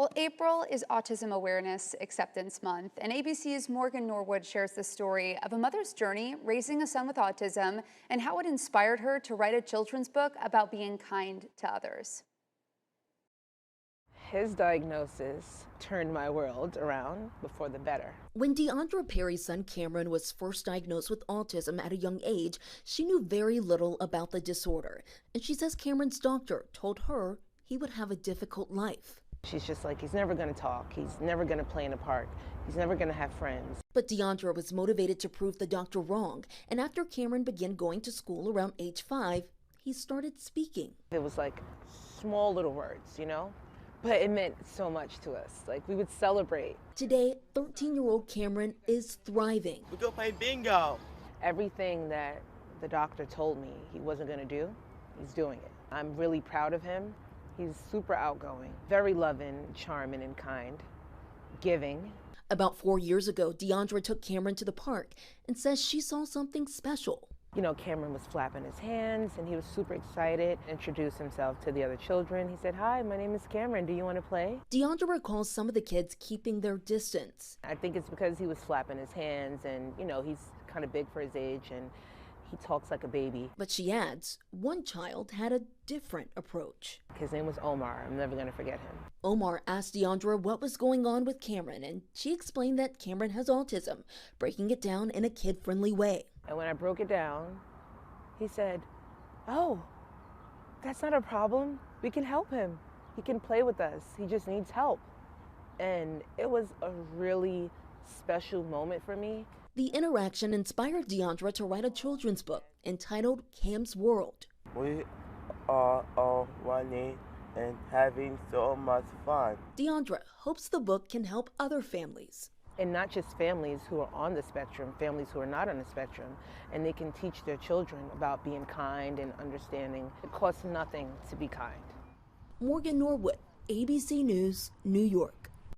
Well, April is Autism Awareness Acceptance Month, and ABC's Morgan Norwood shares the story of a mother's journey raising a son with autism and how it inspired her to write a children's book about being kind to others. His diagnosis turned my world around for the better. When DeAndra Perry's son Cameron was first diagnosed with autism at a young age, she knew very little about the disorder. And she says Cameron's doctor told her he would have a difficult life. She's just like, he's never going to talk. He's never going to play in a park. He's never going to have friends. But DeAndra was motivated to prove the doctor wrong. And after Cameron began going to school around age 5, he started speaking. It was like small little words, you know? But it meant so much to us. Like, we would celebrate. Today, 13-year-old Cameron is thriving. We go play bingo. Everything that the doctor told me he wasn't going to do, he's doing it. I'm really proud of him. He's super outgoing, very loving, charming, and kind, giving. About 4 years ago, DeAndra took Cameron to the park and says she saw something special. You know, Cameron was flapping his hands and he was super excited, introduced himself to the other children. He said, "Hi, my name is Cameron. Do you want to play?" DeAndra recalls some of the kids keeping their distance. I think it's because he was flapping his hands and, you know, he's kind of big for his age and he talks like a baby. But she adds, one child had a different approach. His name was Omar. I'm never going to forget him. Omar asked DeAndra what was going on with Cameron, and she explained that Cameron has autism, breaking it down in a kid-friendly way. And when I broke it down, he said, "Oh, that's not a problem. We can help him. He can play with us. He just needs help." And it was a really special moment for me. The interaction inspired DeAndra to write a children's book entitled Cam's World. We are all running and having so much fun. DeAndra hopes the book can help other families. And not just families who are on the spectrum, families who are not on the spectrum, and they can teach their children about being kind and understanding. It costs nothing to be kind. Morgan Norwood, ABC News, New York.